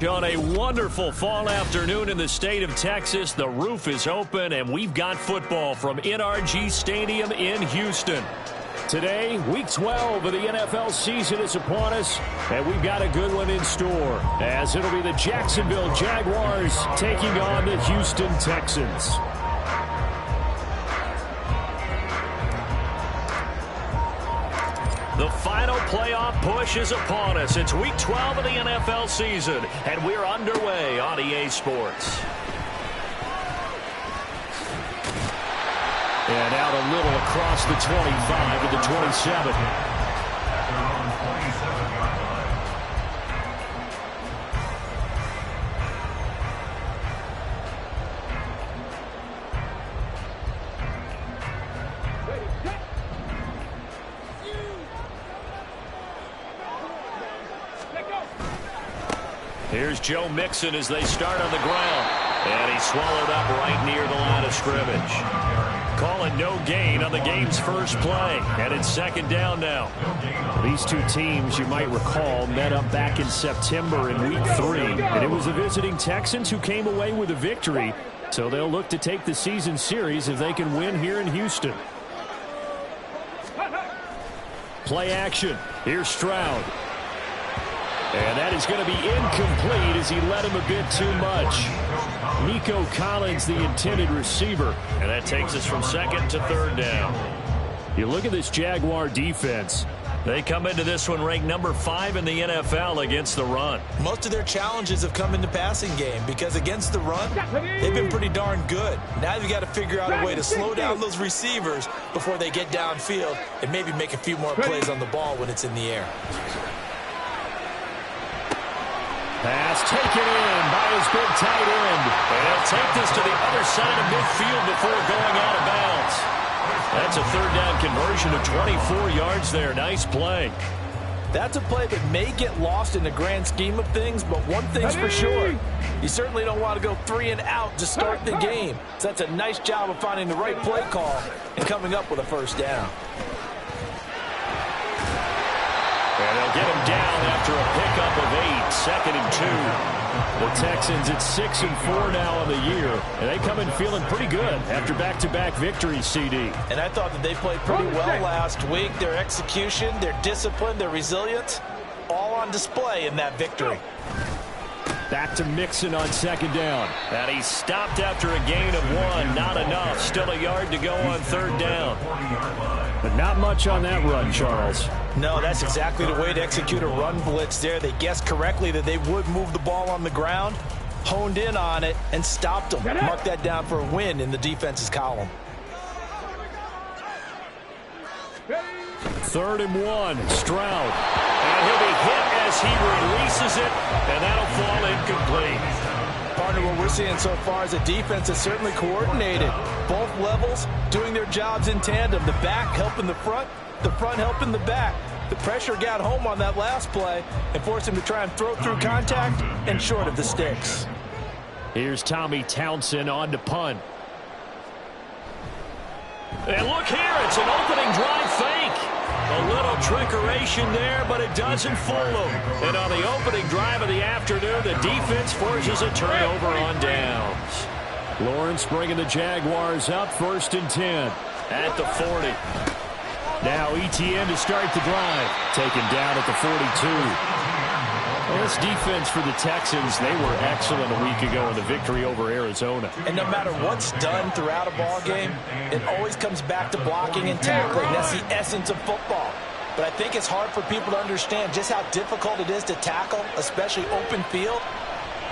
On a wonderful fall afternoon in the state of Texas, the roof is open and we've got football from NRG Stadium in Houston. Today, week 12 of the NFL season is upon us, and we've got a good one in store, as it'll be the Jacksonville Jaguars taking on the Houston Texans. The final playoff push is upon us. It's week 12 of the NFL season, and we're underway on EA Sports. And out a little across the 25 to the 27. Here's Joe Mixon as they start on the ground. And he's swallowed up right near the line of scrimmage. Calling no gain on the game's first play. And it's second down now. These two teams, you might recall, met up back in September in week 3. And it was the visiting Texans who came away with a victory. So they'll look to take the season series if they can win here in Houston. Play action. Here's Stroud. And that is going to be incomplete as he led him a bit too much. Nico Collins, the intended receiver. And that takes us from second to third down. You look at this Jaguar defense. They come into this one ranked number 5 in the NFL against the run. Most of their challenges have come in the passing game because against the run, they've been pretty darn good. Now you've got to figure out a way to slow down those receivers before they get downfield and maybe make a few more plays on the ball when it's in the air. Pass taken in by his big tight end. And he'll take this to the other side of midfield before going out of bounds. That's a third down conversion of 24 yards there. Nice play. That's a play that may get lost in the grand scheme of things, but one thing's for sure. You certainly don't want to go 3 and out to start the game. So that's a nice job of finding the right play call and coming up with a first down. And they'll get him down after a pickup of 8, second and 2. The Texans at 6-4 now on the year, and they come in feeling pretty good after back-to-back victories, CD. And I thought that they played pretty well last week. Their execution, their discipline, their resilience, all on display in that victory. Back to Mixon on second down. And he stopped after a gain of 1. Not enough. Still a yard to go on third down. But not much on that run, Charles. No, that's exactly the way to execute a run blitz there. They guessed correctly that they would move the ball on the ground, honed in on it, and stopped them. Mark that down for a win in the defense's column. 3rd and 1. Stroud. And he'll be hit as he releases it, and that'll fall incomplete. Partner, what we're seeing so far is a defense that's certainly coordinated. Both levels doing their jobs in tandem. The back helping the front helping the back. The pressure got home on that last play and forced him to try and throw through contact and short of the sticks. Here's Tommy Townsend on to punt. And look here, it's an opening drive fake. A little trickeration there, but it doesn't fool them. And on the opening drive of the afternoon, the defense forces a turnover on downs. Lawrence bringing the Jaguars up, 1st and 10 at the 40. Now Etienne to start the drive. Taken down at the 42. Well, this defense for the Texans, they were excellent a week ago in the victory over Arizona. And no matter what's done throughout a ball game, it always comes back to blocking and tackling. That's the essence of football. But I think it's hard for people to understand just how difficult it is to tackle, especially open field.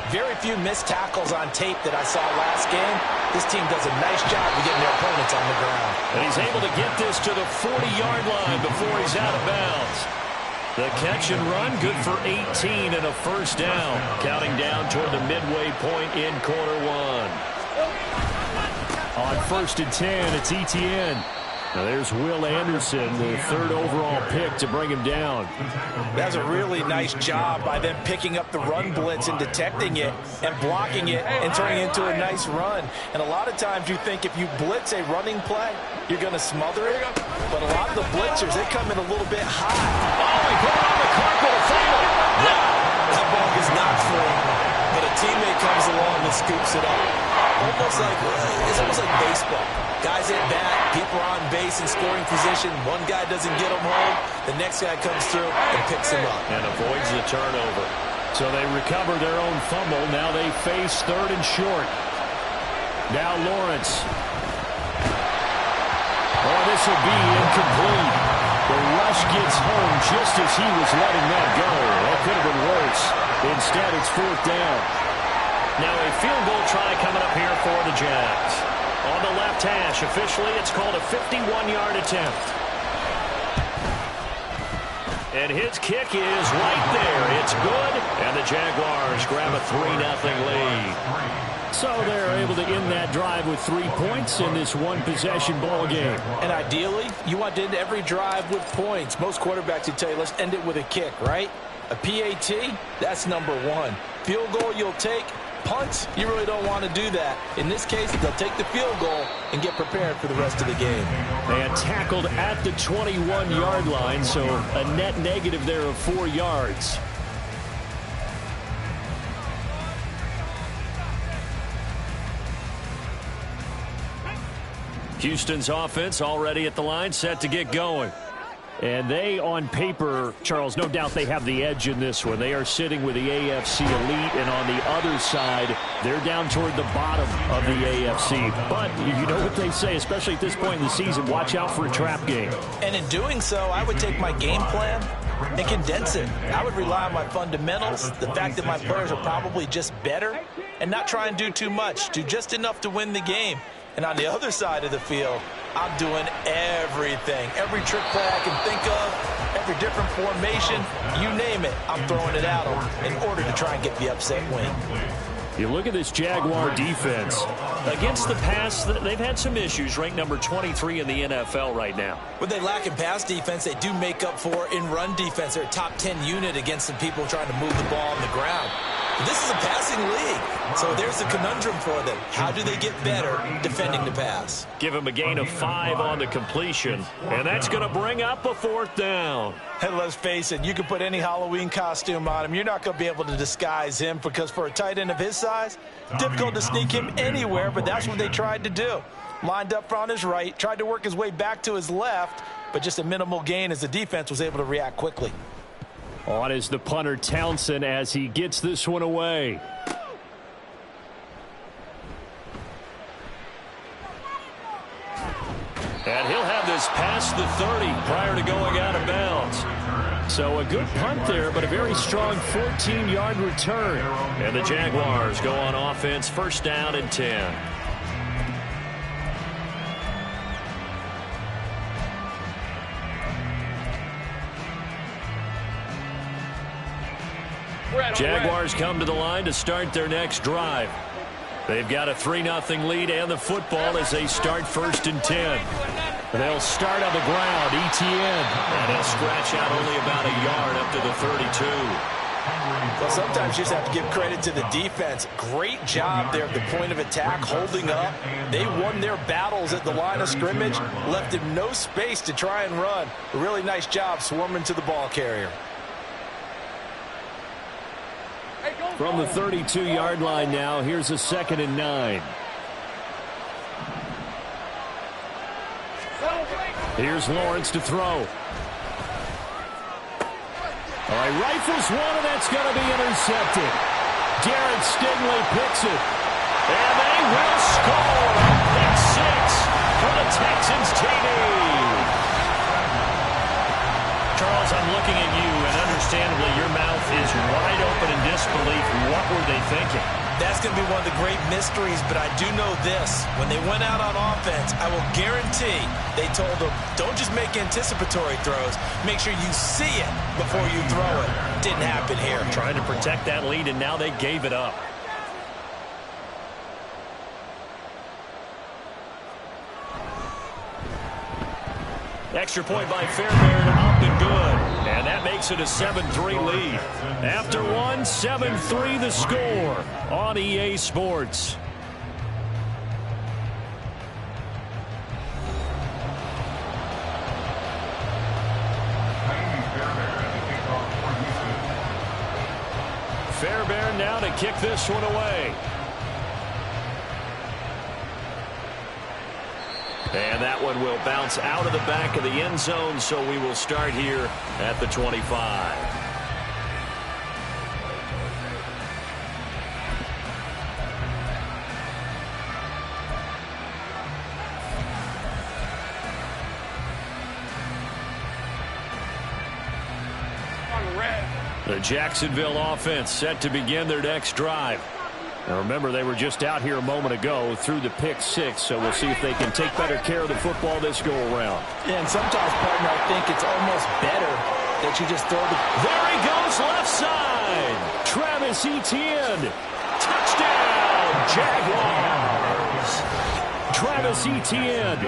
Very few missed tackles on tape that I saw last game. This team does a nice job of getting their opponents on the ground. And he's able to get this to the 40-yard line before he's out of bounds. The catch and run, good for 18 and a first down. Counting down toward the midway point in quarter 1. On 1st and 10, it's Etienne. Now there's Will Anderson, the third overall pick to bring him down. That's a really nice job by them picking up the run blitz and detecting it and blocking it and turning it into a nice run. And a lot of times you think if you blitz a running play, you're going to smother it. But a lot of the blitzers, they come in a little bit high. Oh, he put it on the carpet of freedom. That ball is not free, but a teammate comes along and scoops it up. It's almost like baseball. Guys at bat, people are on base in scoring position. One guy doesn't get him home. The next guy comes through and picks him up. And avoids the turnover. So they recover their own fumble. Now they face third and short. Now Lawrence. Oh, this will be incomplete. The rush gets home just as he was letting that go. That could have been worse. Instead, it's fourth down. Now a field goal try coming up here for the Jags. On the left hash, officially it's called a 51-yard attempt. And his kick is right there. It's good, and the Jaguars grab a 3-0 lead. So they're able to end that drive with 3 points in this one-possession ball game. And ideally, you want to end every drive with points. Most quarterbacks would tell you, let's end it with a kick, right? A PAT, that's number one. Field goal you'll take. Punts, you really don't want to do that. In this case, they'll take the field goal and get prepared for the rest of the game. They had tackled at the 21-yard line, so a net negative there of 4 yards. Houston's offense already at the line, set to get going. And they, on paper, Charles, no doubt they have the edge in this one. They are sitting with the AFC elite, and on the other side, they're down toward the bottom of the AFC. But you know what they say, especially at this point in the season, watch out for a trap game. And in doing so, I would take my game plan and condense it. I would rely on my fundamentals, the fact that my players are probably just better, and not try and do too much, do just enough to win the game. And on the other side of the field, I'm doing everything. Every trick play I can think of, every different formation, you name it, I'm throwing it at them in order to try and get the upset win. You look at this Jaguar defense. Against the pass, they've had some issues, ranked number 23 in the NFL right now. What they lack in pass defense, they do make up for in run defense. They're a top 10 unit against some people trying to move the ball on the ground. This is a passing league, so there's a conundrum for them. How do they get better defending the pass? Give him a gain of 5 on the completion, and that's going to bring up a fourth down. And let's face it, you can put any Halloween costume on him. You're not going to be able to disguise him because for a tight end of his size, difficult to sneak him anywhere, but that's what they tried to do. Lined up on his right, tried to work his way back to his left, but just a minimal gain as the defense was able to react quickly. On is the punter Townsend as he gets this one away. And he'll have this past the 30 prior to going out of bounds. So a good punt there, but a very strong 14-yard return. And the Jaguars go on offense, first down and 10. Jaguars come to the line to start their next drive. They've got a 3-0 lead and the football as they start first and 10. They'll start on the ground, ETN. And he'll scratch out only about a yard up to the 32. Well, sometimes you just have to give credit to the defense. Great job there at the point of attack, holding up. They won their battles at the line of scrimmage, left him no space to try and run. A really nice job swarming to the ball carrier. From the 32-yard line now, here's a 2nd and 9. Here's Lawrence to throw. All right, rifles one, and that's going to be intercepted. Jared Stingley picks it. And they will score. Pick 6 for the Texans TD. Charles, I'm looking at you, and understandably, your mouth is wide open in disbelief. What were they thinking? That's going to be one of the great mysteries, but I do know this. When they went out on offense, I will guarantee they told them, don't just make anticipatory throws. Make sure you see it before you throw it. Didn't happen here. Trying to protect that lead, and now they gave it up. Extra point by Fairbairn, up and good. And that makes it a 7-3 lead. After one, 7-3 the score on EA Sports. Fairbairn now to kick this one away. And that one will bounce out of the back of the end zone, so we will start here at the 25. The Jacksonville offense set to begin their next drive. Now remember, they were just out here a moment ago through the pick six, so we'll see if they can take better care of the football this go around. Yeah, and sometimes, partner, I think it's almost better that you just throw the... There he goes, left side. Travis Etienne. Touchdown, Jaguars. Travis Etienne,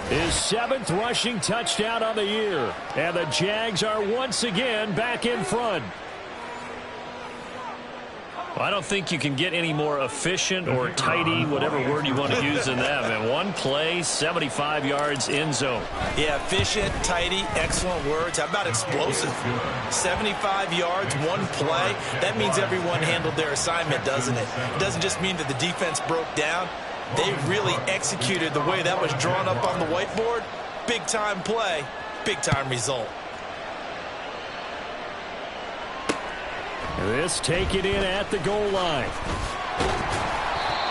his 7th rushing touchdown on the year. And the Jags are once again back in front. I don't think you can get any more efficient or tidy, whatever word you want to use in that. And one play, 75 yards in zone. Yeah, efficient, tidy, excellent words. How about explosive? 75 yards, one play. That means everyone handled their assignment, doesn't it? It doesn't just mean that the defense broke down. They really executed the way that was drawn up on the whiteboard. Big-time play, big-time result. This take it in at the goal line.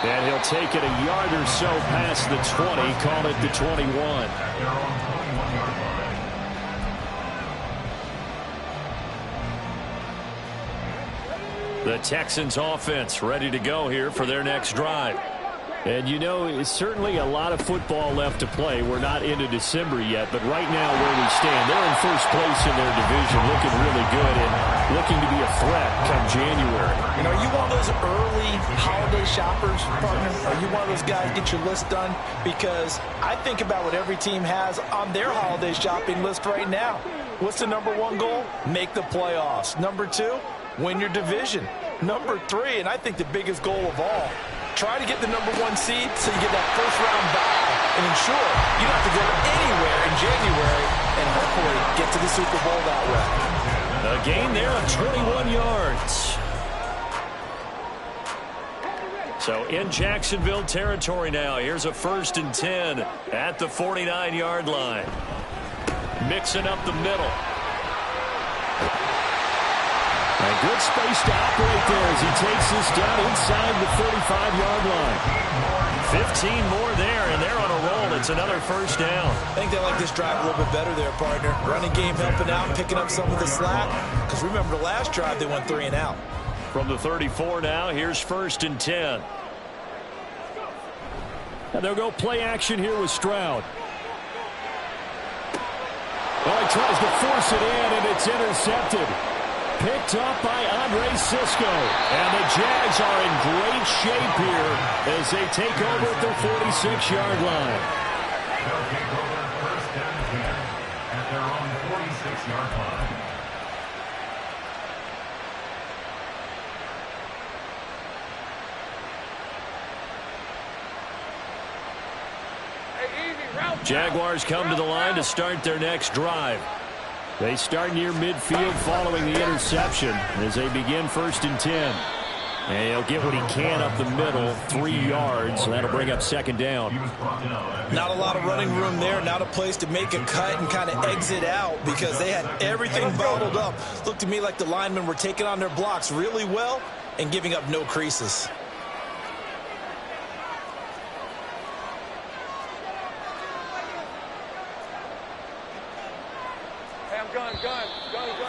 And he'll take it a yard or so past the 20, call it the 21. The Texans offense ready to go here for their next drive. And you know, it's certainly a lot of football left to play. We're not into December yet, but right now where we stand, they're in first place in their division, looking really good and looking to be a threat come January. And are you one of those early holiday shoppers, partner? Are you one of those guys get your list done? Because I think about what every team has on their holiday shopping list right now. What's the #1 goal? Make the playoffs. #2, win your division. #3, and I think the biggest goal of all, try to get the #1 seed so you get that first-round bye and ensure you don't have to go anywhere in January and hopefully get to the Super Bowl that way. A gain there of 21 yards. So in Jacksonville territory now. Here's a 1st and 10 at the 49-yard line. Mixing up the middle. A good space to operate there as he takes this down inside the 35-yard line. 15 more there, and they're on a roll. It's another first down. I think they like this drive a little bit better there, partner. Running game helping out, picking up some of the slack. Because remember, the last drive, they went 3 and out. From the 34 now, here's 1st and 10. And they'll go play action here with Stroud. Well, he tries to force it in, and it's intercepted. Picked up by Andre Cisco. And the Jags are in great shape here as they take over at their 46-yard line. They'll take over 1st and 10 at their own 46-yard line. Jaguars come to the line to start their next drive. They start near midfield following the interception as they begin 1st and 10. And he'll get what he can up the middle, 3 yards, and that'll bring up 2nd down. Not a lot of running room there, not a place to make a cut and kind of exit out because they had everything bottled up. Looked to me like the linemen were taking on their blocks really well and giving up no creases.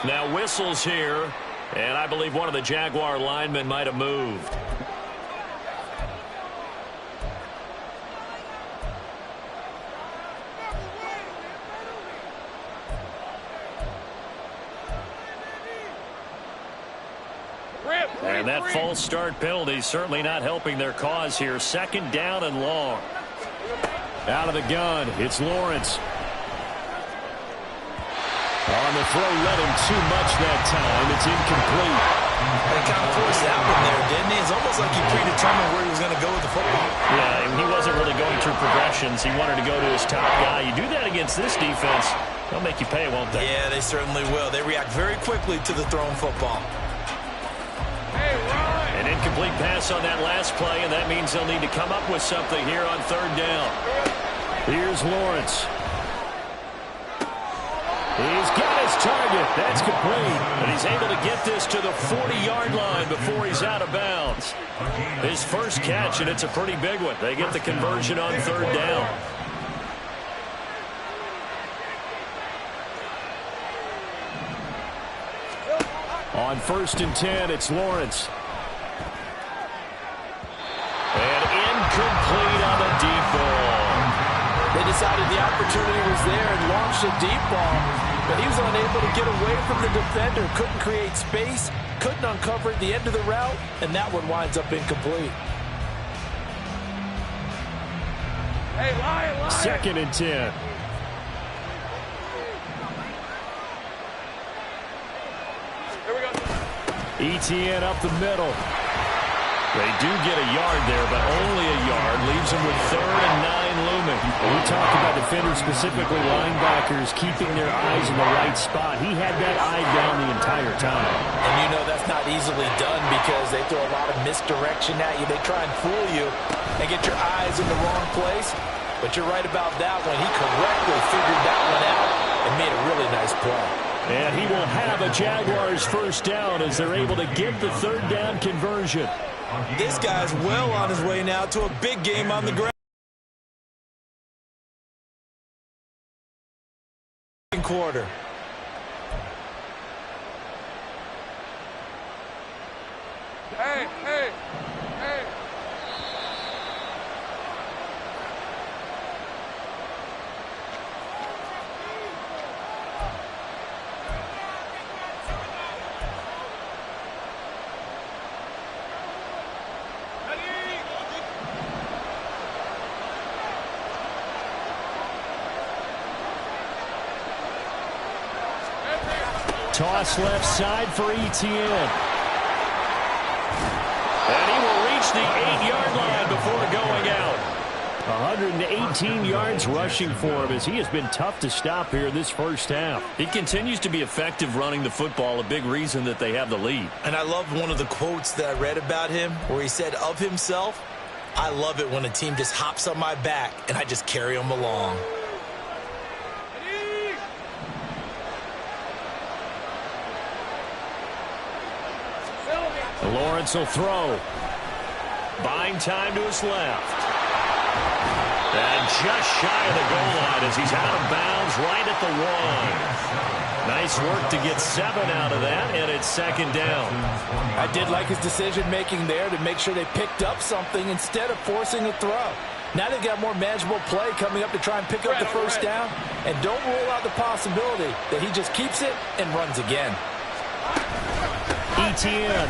Now whistles here, and I believe one of the Jaguar linemen might have moved. And that false start penalty certainly not helping their cause here. 2nd down and long. Out of the gun, it's Lawrence. On the throw, led him too much that time. It's incomplete. They kind of forced that one there, didn't he? It's almost like he predetermined where he was going to go with the football. Yeah, and he wasn't really going through progressions. He wanted to go to his top guy. You do that against this defense, they'll make you pay, won't they? Yeah, they certainly will. They react very quickly to the thrown football. An incomplete pass on that last play, and that means they'll need to come up with something here on third down. Here's Lawrence. He's got his target. That's complete. And he's able to get this to the 40-yard line before he's out of bounds. His first catch, and it's a pretty big one. They get the conversion on third down. On 1st and 10, it's Lawrence. And incomplete on the deep ball. They decided the opportunity was there and launched a deep ball, but he was unable to get away from the defender, couldn't create space, couldn't uncover at the end of the route, and that one winds up incomplete. Hey, Lion. 2nd and 10. Here we go. ETN up the middle. They do get a yard there, but only a yard. Leaves them with 3rd and 9 looming. We talk about defenders, specifically linebackers, keeping their eyes in the right spot. He had that eye down the entire time. And you know that's not easily done because they throw a lot of misdirection at you. They try and fool you and get your eyes in the wrong place. But you're right about that one. He correctly figured that one out and made a really nice play. And he will have a Jaguars first down as they're able to get the third down conversion. This guy's well on his way now to a big game on the ground. Quarter. Hey, hey, hey. Toss left side for ETN. And he will reach the 8-yard line before going out. 118 yards rushing for him as he has been tough to stop here this first half. He continues to be effective running the football, a big reason that they have the lead. And I love one of the quotes that I read about him where he said of himself, "I love it when a team just hops on my back and I just carry them along." Lawrence will throw. Buying time to his left. And just shy of the goal line as he's out of bounds right at the 1. Nice work to get 7 out of that, and it's 2nd down. I did like his decision-making there to make sure they picked up something instead of forcing a throw. Now they've got more manageable play coming up to try and pick up the first down, and don't rule out the possibility that he just keeps it and runs again. ETN.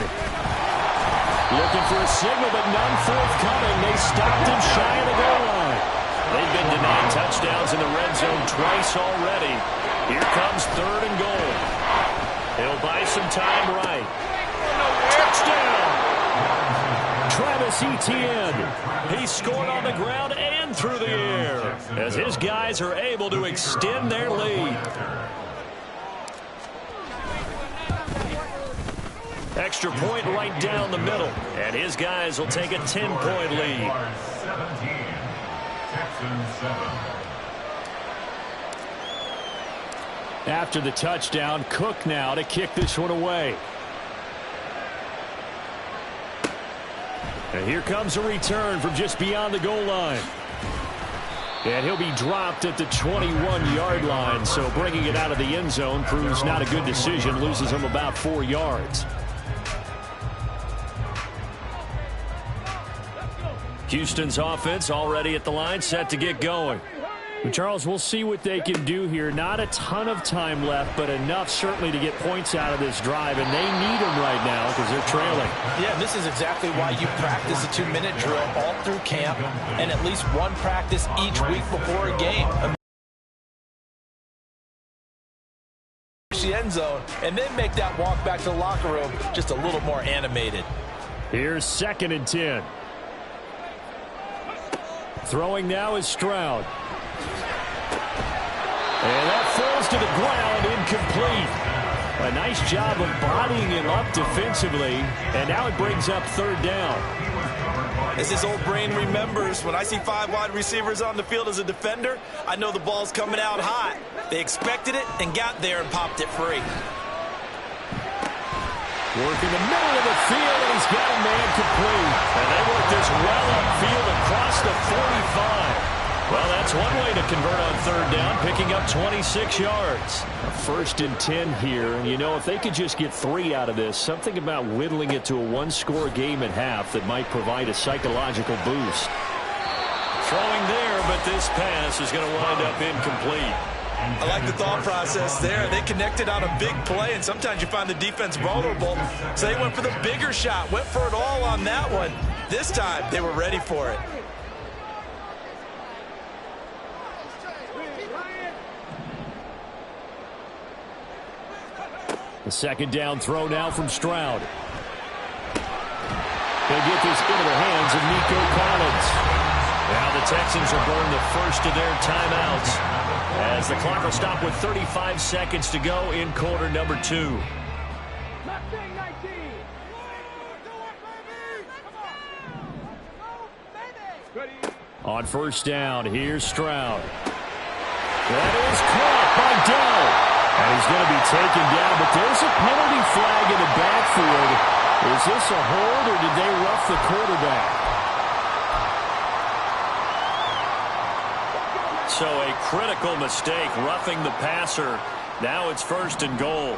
Looking for a signal, but none forthcoming. They stopped him shy of the goal line. They've been denied touchdowns in the red zone twice already. Here comes 3rd and goal. He'll buy some time right. Touchdown! Travis Etienne. He scored on the ground and through the air as his guys are able to extend their lead. Extra point right down the middle. And his guys will take a 10-point lead. 17, Texans 7. After the touchdown, Cook now to kick this one away. And here comes a return from just beyond the goal line. And he'll be dropped at the 21-yard line. So bringing it out of the end zone proves not a good decision. Loses him about 4 yards. Houston's offense already at the line, set to get going. Well, Charles, we'll see what they can do here. Not a ton of time left, but enough certainly to get points out of this drive, and they need them right now because they're trailing. Yeah, this is exactly why you practice a 2-minute drill all through camp and at least one practice each week before a game. the end zone and then make that walk back to the locker room just a little more animated. Here's 2nd and 10. Throwing now is Stroud. And that falls to the ground, incomplete. A nice job of bodying him up defensively, and now it brings up 3rd down. As his old brain remembers, when I see 5 wide receivers on the field as a defender, I know the ball's coming out hot. They expected it and got there and popped it free. Working the middle of the field, and he's got a man complete. And they work this well upfield across the 45. Well, that's one way to convert on 3rd down, picking up 26 yards. A 1st and 10 here, and you know, if they could just get 3 out of this, something about whittling it to a 1-score game at half that might provide a psychological boost. Throwing there, but this pass is going to wind up incomplete. I like the thought process there. They connected on a big play, and sometimes you find the defense vulnerable. So they went for the bigger shot, went for it all on that one. This time, they were ready for it. The 2nd down throw now from Stroud. They'll get this into the hands of Nico Collins. Now the Texans will burn the first of their timeouts as the clock will stop with 35 seconds to go in quarter number 2. On 1st down, here's Stroud. That is caught by Dell. And he's going to be taken down, but there's a penalty flag in the backfield. Is this a hold, or did they rough the quarterback? So a critical mistake, roughing the passer. Now it's 1st and goal.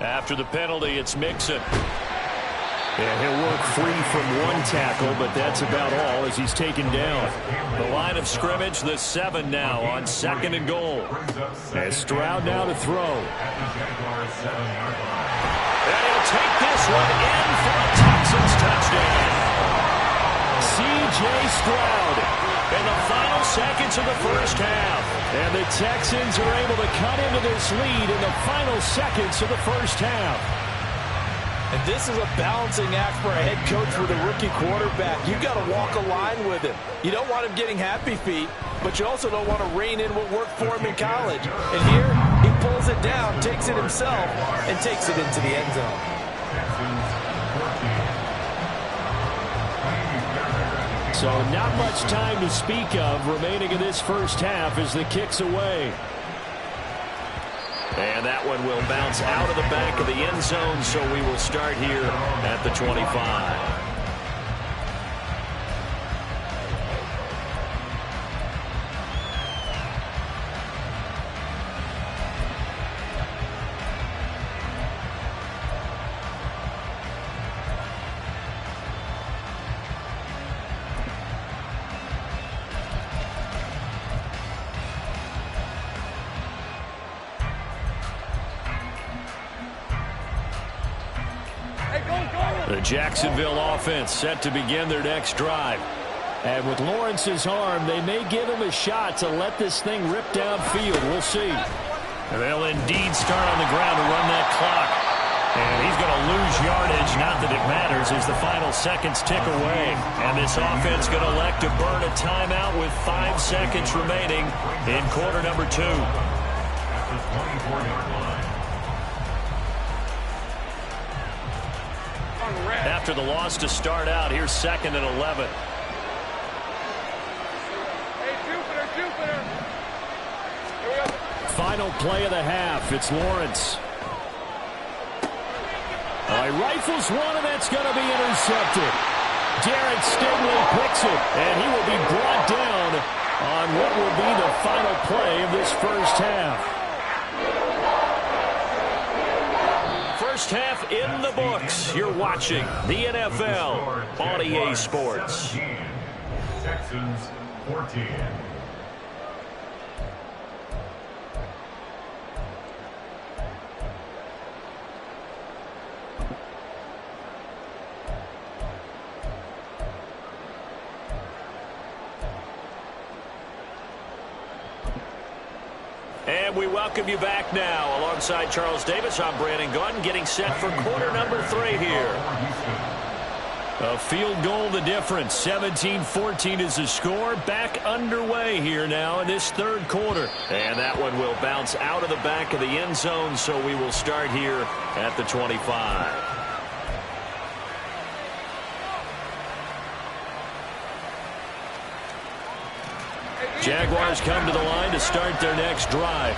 After the penalty, it's Mixon. Yeah, he'll work free from 1 tackle, but that's about all as he's taken down. The line of scrimmage, the 7 now on 2nd and goal. As Stroud now to throw. And he'll take this one in for a Texans touchdown. C.J. Stroud in the final seconds of the 1st half. And the Texans are able to cut into this lead in the final seconds of the 1st half. And this is a balancing act for a head coach with a rookie quarterback. You've got to walk a line with him. You don't want him getting happy feet, but you also don't want to rein in what worked for him in college. And here, he pulls it down, takes it himself, and takes it into the end zone. So not much time to speak of remaining in this 1st half as the kick's away. And that one will bounce out of the back of the end zone, so we will start here at the 25. The Jacksonville offense set to begin their next drive. And with Lawrence's arm, they may give him a shot to let this thing rip downfield. We'll see. And they'll indeed start on the ground to run that clock. And he's going to lose yardage, not that it matters, as the final seconds tick away. And this offense going to elect to burn a timeout with 5 seconds remaining in quarter number 2. At the 24-yard line. After the loss to start out, here's 2nd and 11. Hey, Jupiter. Here we go. Final play of the half. It's Lawrence. He rifles one, and that's going to be intercepted. Jarrett Stingley picks it, and he will be brought down on what will be the final play of this 1st half. First half in the books. You're watching the NFL on EA Sports. Texans 14. And we welcome you back now. Alongside Charles Davis, I'm Brandon Gordon, getting set for quarter number 3 here. A field goal the difference. 17-14 is the score. Back underway here now in this third quarter. And that one will bounce out of the back of the end zone, so we will start here at the 25. Jaguars come to the line to start their next drive.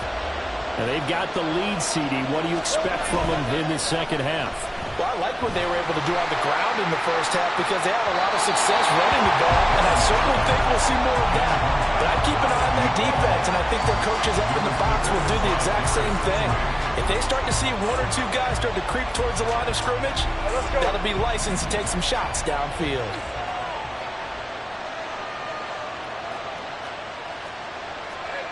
And they've got the lead, CD. What do you expect from them in this second half? Well, I like what they were able to do on the ground in the first half because they had a lot of success running the ball, and I certainly think we'll see more of that. But I'd keep an eye on that defense, and I think their coaches up in the box will do the exact same thing. If they start to see 1 or 2 guys start to creep towards the line of scrimmage, that'll be license to take some shots downfield.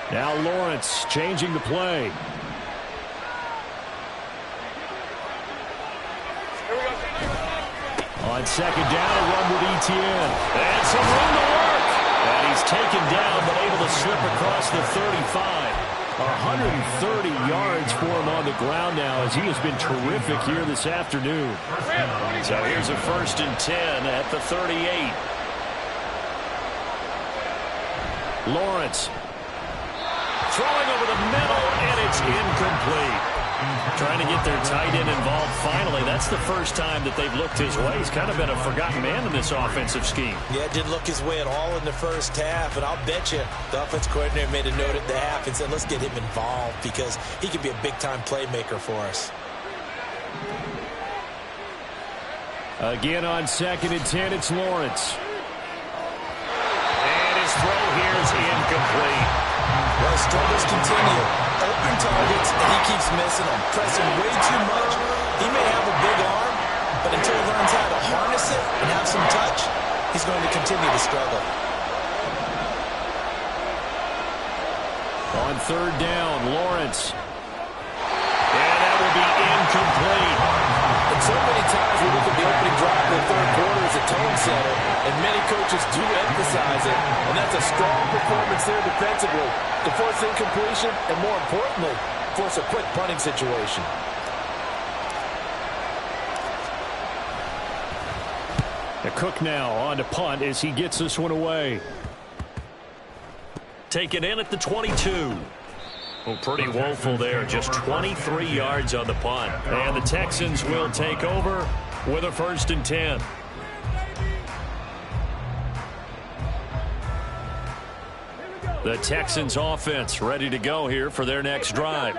Now Lawrence changing the play. On second down, a run with Etienne. And some room to work. And he's taken down, but able to slip across the 35. 130 yards for him on the ground now, as he has been terrific here this afternoon. So here's a 1st and 10 at the 38. Lawrence throwing over the middle, and it's incomplete. Trying to get their tight end involved finally. That's the first time that they've looked his way. He's kind of been a forgotten man in this offensive scheme. Yeah, it didn't look his way at all in the first half, and I'll bet you the offense coordinator made a note at the half and said, let's get him involved because he could be a big-time playmaker for us. Again on 2nd and 10, it's Lawrence. And his throw here is incomplete. Well, struggles continue. Open targets, and he keeps missing them. Pressing way too much. He may have a big arm, but until he learns how to harness it and have some touch, he's going to continue to struggle. On 3rd down, Lawrence. And that will be incomplete. And so many times we look at the opening drive of the third quarter as a tone setter, and many coaches do emphasize it, and that's a strong performance there defensively to force incompletion and, more importantly, force a quick punting situation. The Cook now on to punt as he gets this one away. Taken in at the 22. Well, pretty woeful there. Just 23 yards on the punt. And the Texans will take over with a 1st and 10. The Texans offense ready to go here for their next drive.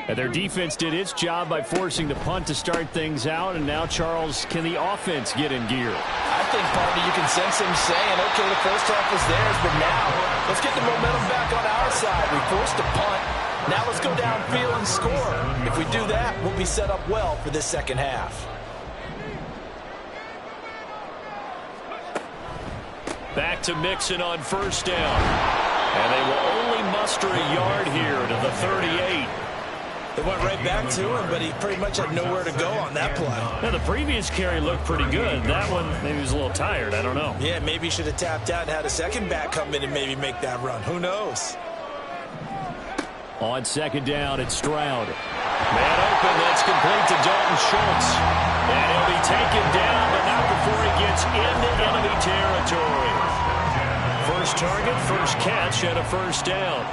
And their defense did its job by forcing the punt to start things out. And now, Charles, can the offense get in gear? I think, partner, you can sense him saying, okay, the first half was theirs, but now let's get the momentum back on our side. We forced a punt. Now let's go downfield and score. If we do that, we'll be set up well for this second half. Back to Mixon on 1st down. And they will only muster a yard here to the 38. They went right back to him, but he pretty much had nowhere to go on that play. Now, the previous carry looked pretty good. That one, maybe he was a little tired. I don't know. Yeah, maybe he should have tapped out and had a second back come in and maybe make that run. Who knows? On 2nd down, it's Stroud. Man open, that's complete to Dalton Schultz. And he'll be taken down, but not before he gets into enemy territory. First target, first catch, and a 1st down.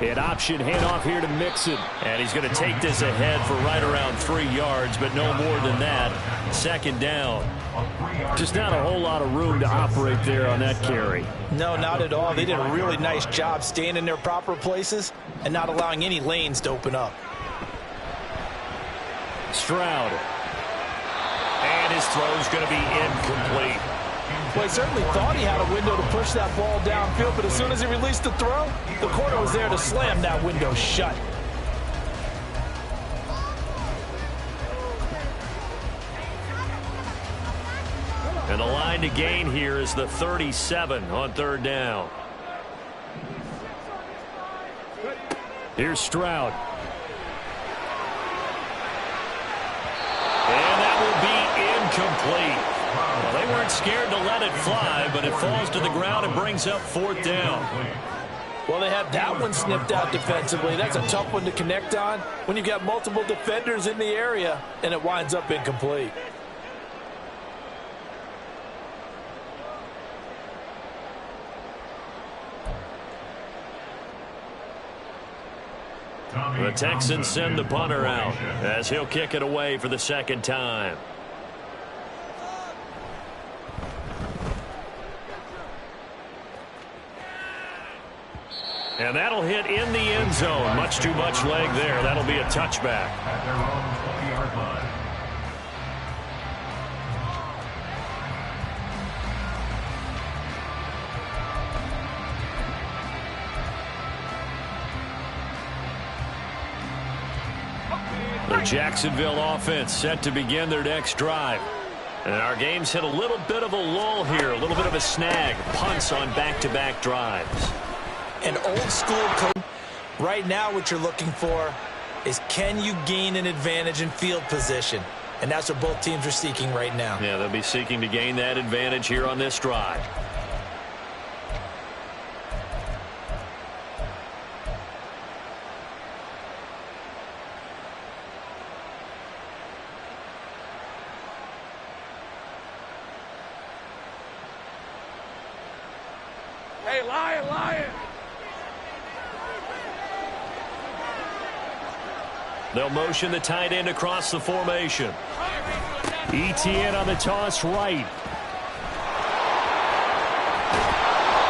An option handoff here to Mixon. And he's going to take this ahead for right around 3 yards, but no more than that. 2nd down. Just not a whole lot of room to operate there on that carry. No, not at all. They did a really nice job staying in their proper places and not allowing any lanes to open up. Stroud. And his throw's going to be incomplete. Well, he certainly thought he had a window to push that ball downfield, but as soon as he released the throw, the corner was there to slam that window shut. And the line to gain here is the 37 on 3rd down. Here's Stroud. And that will be incomplete. Well, they weren't scared to let it fly, but it falls to the ground and brings up 4th down. Well, they have that one snipped out defensively. That's a tough one to connect on when you've got multiple defenders in the area, and it winds up incomplete. The Texans send the punter out as he'll kick it away for the 2nd time. And that'll hit in the end zone. Much too much leg there. That'll be a touchback. At their own 20-yard line. The Jacksonville offense set to begin their next drive. And our game's hit a little bit of a lull here, a little bit of a snag. Punts on back-to-back drives. An old school coach. Right now what you're looking for is, can you gain an advantage in field position? And that's what both teams are seeking right now. Yeah, they'll be seeking to gain that advantage here on this drive. Hey, Lion! They'll motion the tight end across the formation. ETN on the toss right.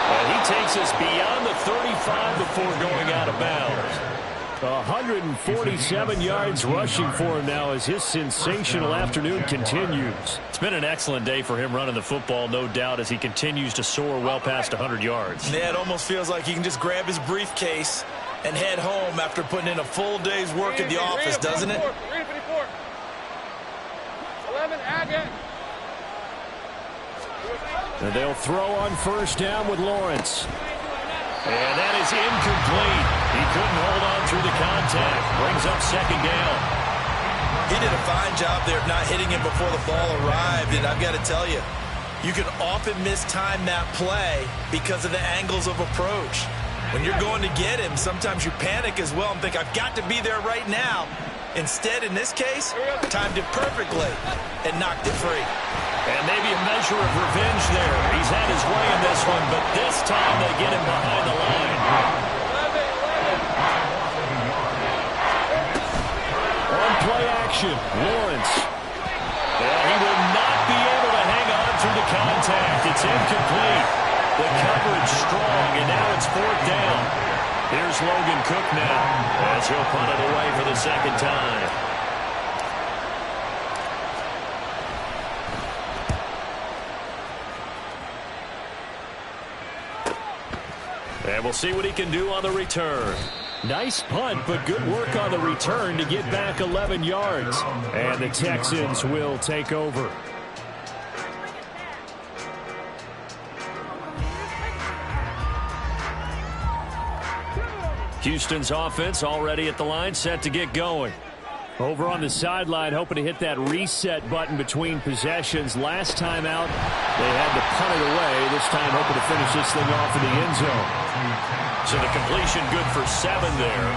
And he takes us beyond the 35 before going out of bounds. 147 yards rushing for him now as his sensational afternoon continues. It's been an excellent day for him running the football, no doubt, as he continues to soar well past 100 yards. Yeah, it almost feels like he can just grab his briefcase and head home after putting in a full day's work at the office, doesn't it? 11, Agate. And they'll throw on 1st down with Lawrence. And that is incomplete. He couldn't hold on through the contact. Brings up 2nd down. He did a fine job there of not hitting him before the ball arrived, and I've got to tell you, you can often mistime that play because of the angles of approach. When you're going to get him, sometimes you panic as well and think, I've got to be there right now. Instead, in this case, timed it perfectly and knocked it free. And maybe a measure of revenge there. He's had his way in this one, but this time they get him behind the line. 11. On play action, Lawrence. And he will not be able to hang on through the contact. It's incomplete. The coverage strong, and now it's 4th down. Here's Logan Cook now as he'll punt it away for the 2nd time. And we'll see what he can do on the return. Nice punt, but good work on the return to get back 11 yards. And the Texans will take over. Houston's offense already at the line, set to get going. Over on the sideline, hoping to hit that reset button between possessions. Last time out, they had to punt it away. This time, hoping to finish this thing off in the end zone. So the completion good for 7 there,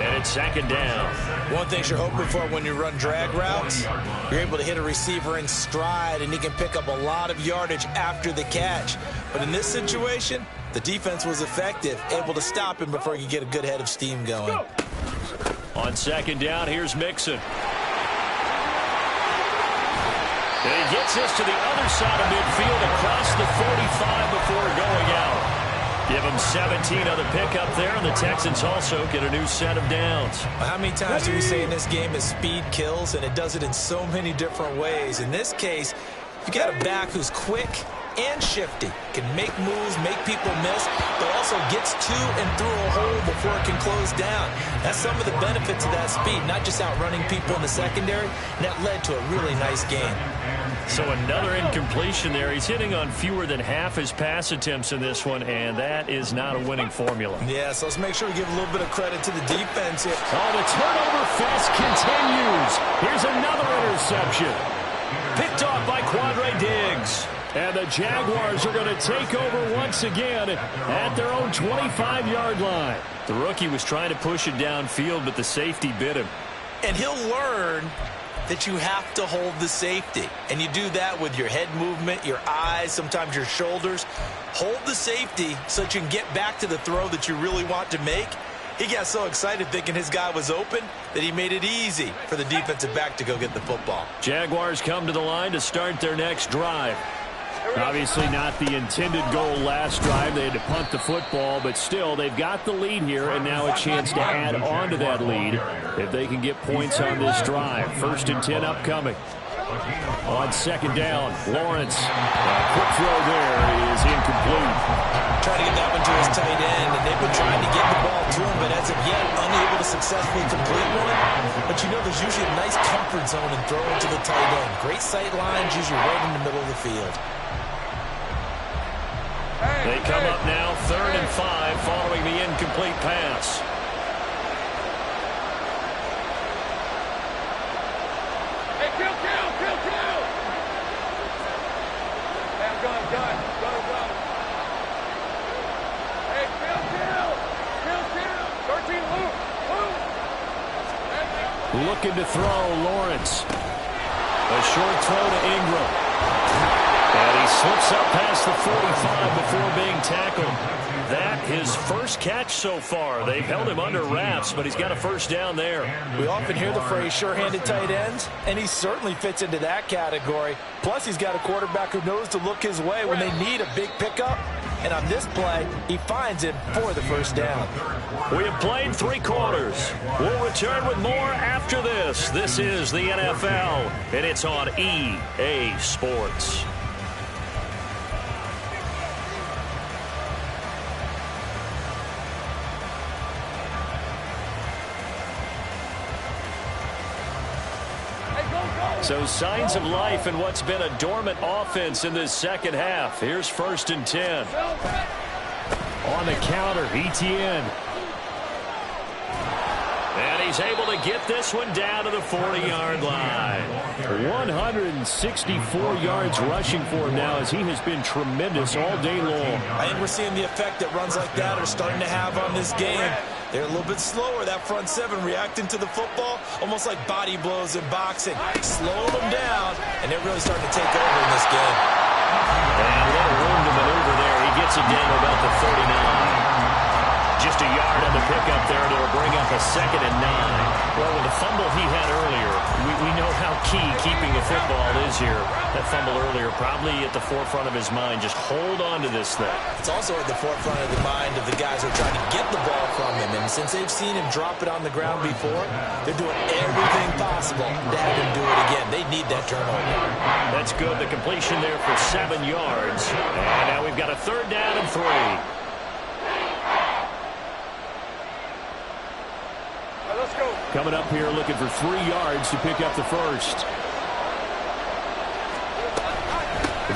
and it's 2nd down. One thing you're hoping for when you run drag routes, you're able to hit a receiver in stride, and he can pick up a lot of yardage after the catch. But in this situation, the defense was effective, able to stop him before he could get a good head of steam going. On 2nd down, here's Mixon. And he gets us to the other side of midfield across the 45 before going out. Give him 17 on the pickup there, and the Texans also get a new set of downs. How many times do we say in this game is speed kills, and it does it in so many different ways. In this case, you got a back who's quick and shifty, can make moves, make people miss, but also gets to and through a hole before it can close down. That's some of the benefits of that speed, not just outrunning people in the secondary, and that led to a really nice game. So another incompletion there. He's hitting on fewer than half his pass attempts in this one, and that is not a winning formula. Yeah, so let's make sure we give a little bit of credit to the defense here. Oh, the turnover fest continues. Here's another interception. Picked off by Quandre Diggs. And the Jaguars are going to take over once again at their own 25-yard line. The rookie was trying to push it downfield, but the safety bit him. And he'll learn that you have to hold the safety. And you do that with your head movement, your eyes, sometimes your shoulders. Hold the safety so that you can get back to the throw that you really want to make. He got so excited thinking his guy was open that he made it easy for the defensive back to go get the football. Jaguars come to the line to start their next drive. Obviously not the intended goal last drive. They had to punt the football, but still they've got the lead here and now a chance to add on to that lead if they can get points on this drive. 1st and 10 upcoming. On 2nd down, Lawrence. A quick throw there is incomplete. Trying to get that one to his tight end, and they've been trying to get the ball to him, but as of yet, unable to successfully complete one. But you know there's usually a nice comfort zone in throwing to the tight end. Great sight lines, usually right in the middle of the field. They come up now 3rd and 5 following the incomplete pass. Hey, kill. Hey, I'm done. Hey, kill. 13, move. Looking to throw, Lawrence. A short throw to Ingram. And he slips up past the 45 before being tackled. That his first catch so far. They've held him under wraps, but he's got a 1st down there. We often hear the phrase sure-handed tight ends, and he certainly fits into that category. Plus, he's got a quarterback who knows to look his way when they need a big pickup. And on this play, he finds him for the 1st down. We have played 3 quarters. We'll return with more after this. This is the NFL, and it's on EA Sports. So signs of life in what's been a dormant offense in this 2nd half. Here's 1st and 10. On the counter, ETN. And he's able to get this one down to the 40-yard line. 164 yards rushing for him now as he has been tremendous all day long. I think we're seeing the effect that runs like that are starting to have on this game. They're a little bit slower, that front 7 reacting to the football, almost like body blows in boxing. Slowing them down, and they're really starting to take over in this game. And a little room to maneuver there. He gets it down to about the 39. Just a yard on the pickup there, and it'll bring up a 2nd and 9. Well, with the fumble he had earlier, we know how key keeping the football is here. That fumble earlier probably at the forefront of his mind. Just hold on to this thing. It's also at the forefront of the mind of the guys who are trying to get the ball from him. And since they've seen him drop it on the ground before, they're doing everything possible to have him do it again. They need that turnover. That's good. The completion there for 7 yards. And now we've got a 3rd down and 3. Let's go. Coming up here looking for 3 yards to pick up the 1st.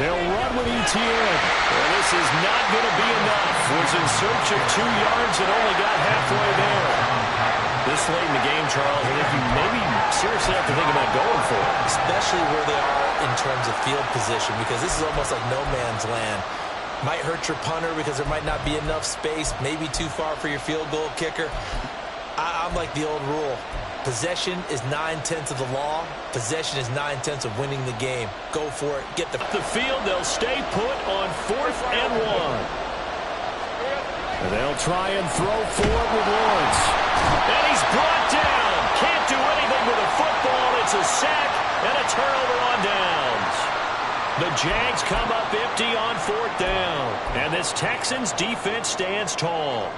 They'll run with ETN. Well, this is not going to be enough. Was in search of 2 yards and only got halfway there. This late in the game, Charles, I think you maybe seriously have to think about going for it. Especially where they are in terms of field position, because this is almost like no man's land. Might hurt your punter because there might not be enough space, maybe too far for your field goal kicker. I'm like the old rule. Possession is 9/10 of the law. Possession is 9/10 of winning the game. Go for it. Get the field. They'll stay put on 4th and 1. And they'll try and throw forward with Lawrence. And he's brought down. Can't do anything with a football. It's a sack and a turnover on downs. The Jags come up empty on 4th down. And this Texans defense stands tall.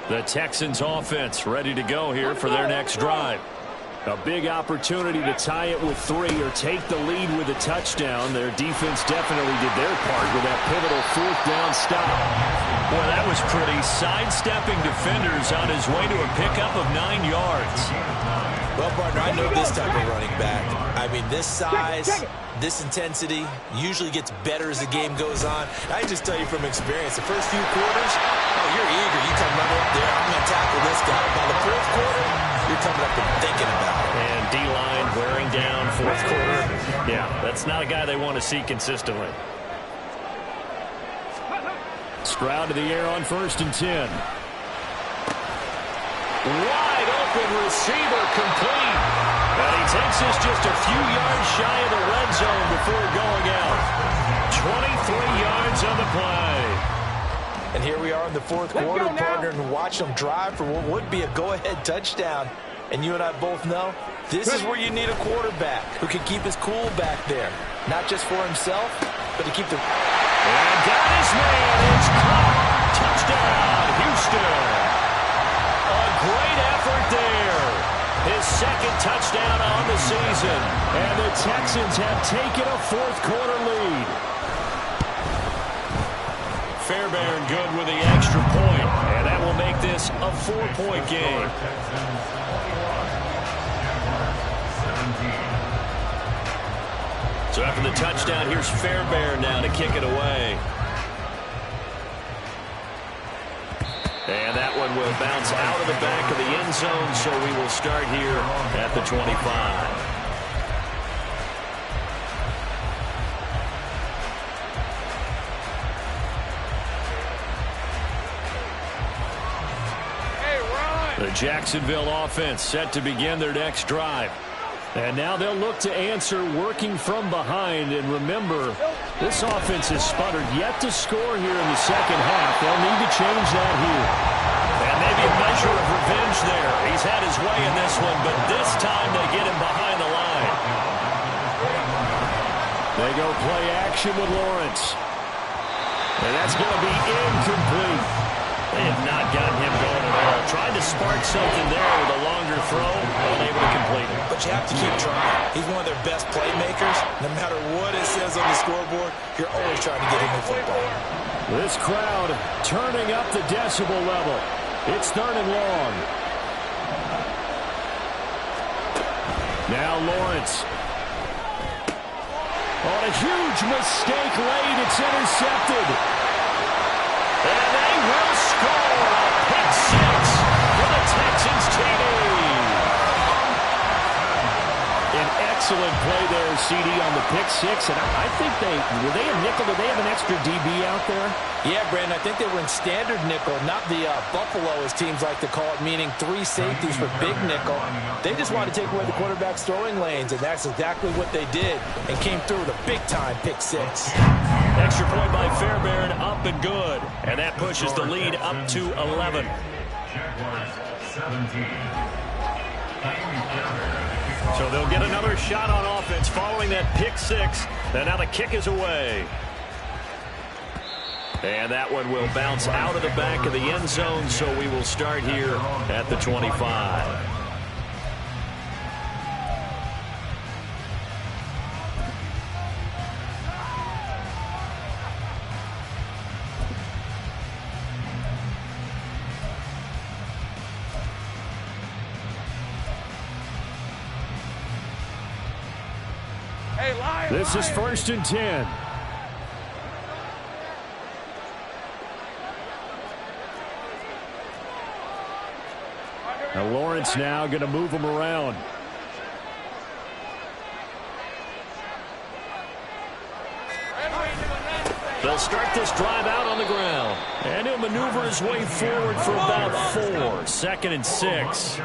The Texans offense ready to go here for their next drive. A big opportunity to tie it with 3 or take the lead with a touchdown. Their defense definitely did their part with that pivotal 4th down stop. Boy, that was pretty. Sidestepping defenders on his way to a pickup of 9 yards. Well, partner, I know this type of running back. I mean, this size, this intensity usually gets better as the game goes on. I just tell you from experience, the first few quarters, oh, you're eager. You come running up there. I'm going to tackle this guy. By the 4th quarter, you're coming up and thinking about it. And D-line wearing down fourth quarter. Yeah, that's not a guy they want to see consistently. Stroud to the air on 1st and 10. Wide open receiver complete. And he takes this just a few yards shy of the red zone before going out. 23 yards on the play. And here we are in the fourth quarter, partner, and watch them drive for what would be a go-ahead touchdown. And you and I both know this is where you need a quarterback who can keep his cool back there. Not just for himself, but to keep the... And got his man. It's caught. Touchdown, Houston. A great effort there. His second touchdown on the season. And the Texans have taken a fourth quarter lead. Fairbairn good with the extra point. And that will make this a 4-point game. So after the touchdown, here's Fairbairn now to kick it away. And that one will bounce out of the back of the end zone, so we will start here at the 25. The Jacksonville offense set to begin their next drive. And now they'll look to answer working from behind. And remember, this offense has sputtered yet to score here in the second half. They'll need to change that here. And maybe a measure of revenge there. He's had his way in this one, but this time they get him behind the line. They go play action with Lawrence. And that's going to be incomplete. They have not gotten him going at all. Tried to spark something there with a longer throw, unable to complete it. But you have to keep trying. He's one of their best playmakers. No matter what it says on the scoreboard, you're always trying to get him the football. This crowd turning up the decibel level. It's 3rd and long. Now Lawrence. On a huge mistake late, it's intercepted. And they will score a pick 6 for the Texans TD. An excellent play there, CD, on the pick 6. And I think were they a nickel? Did they have an extra DB out there? Yeah, Brandon, I think they were in standard nickel, not the Buffalo, as teams like to call it, meaning 3 safeties for big nickel. They just wanted to take away the quarterback's throwing lanes, and that's exactly what they did, and came through with a big-time pick 6. Extra point by Fairbairn, up and good. And that pushes the lead up to 11. Jaguars 17. So they'll get another shot on offense following that pick 6. And now the kick is away. And that one will bounce out of the back of the end zone, so we will start here at the 25. This is 1st and 10. Now Lawrence now going to move him around. They'll start this drive out on the ground. And he'll maneuver his way forward for about 4. 2nd and 6.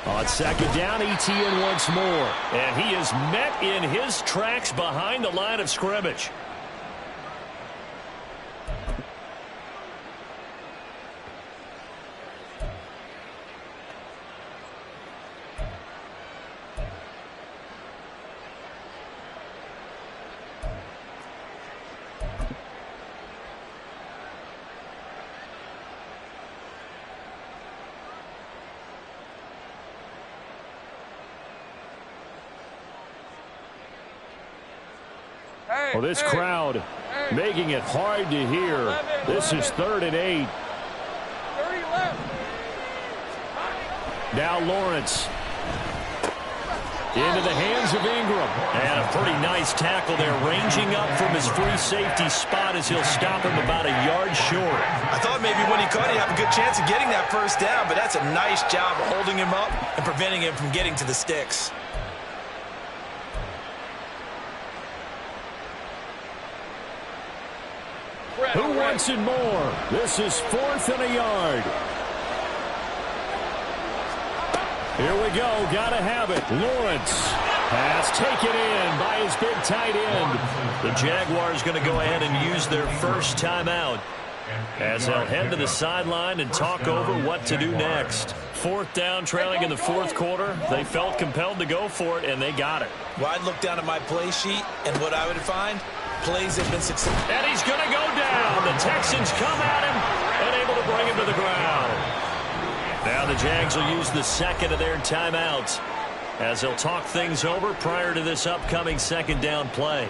On 2nd down, ETN once more. And he is met in his tracks behind the line of scrimmage. Well, this crowd making it hard to hear. This is 3rd and 8. Now Lawrence. Into the hands of Ingram. And a pretty nice tackle there, ranging up from his free safety spot as he'll stop him about a yard short. I thought maybe when he caught it, he'd have a good chance of getting that first down, but that's a nice job of holding him up and preventing him from getting to the sticks. Who wants it more? This is 4th and a yard. Here we go. Got to have it. Lawrence. Pass taken in by his big tight end. The Jaguars going to go ahead and use their first timeout as they'll head to the sideline and talk over what to do next. 4th down, trailing in the 4th quarter. They felt compelled to go for it, and they got it. Well, I'd look down at my play sheet, and what I would find, plays have been successful. And he's going to go down. The Texans come at him and able to bring him to the ground. Now the Jags will use the second of their timeouts as they'll talk things over prior to this upcoming 2nd down play.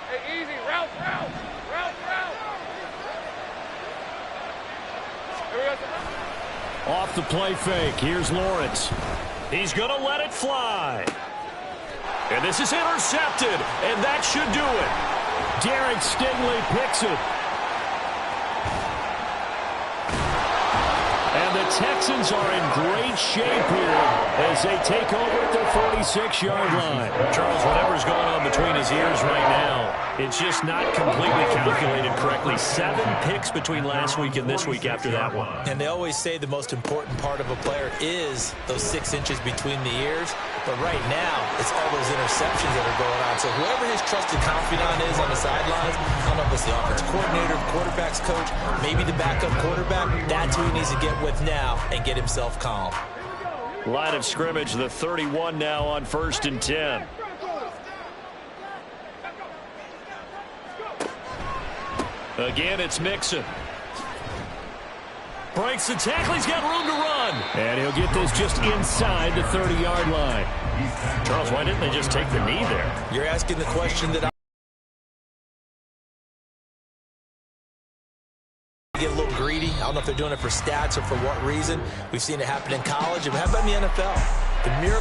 Hey, easy. Route. Here we go. Off the play fake. Here's Lawrence. He's going to let it fly. And this is intercepted. And that should do it. Derek Stingley picks it. And the Texans are in great shape here as they take over at their 46-yard line. Charles, whatever's going on between his ears right now, it's just not completely calculated correctly. 7 picks between last week and this week after that one. And they always say the most important part of a player is those 6 inches between the ears. But right now, it's all those interceptions that are going on. So whoever his trusted confidant is on the sidelines, I don't know if it's the offensive coordinator, quarterback's coach, maybe the backup quarterback, that's who he needs to get with now and get himself calm. Line of scrimmage, the 31 now on 1st and 10. Again, it's Mixon. Breaks the tackle. He's got room to run. And he'll get this just inside the 30-yard line. Charles, why didn't they just take the knee there? You're asking the question that I get a little greedy. I don't know if they're doing it for stats or for what reason. We've seen it happen in college. And how about in the NFL? The miracle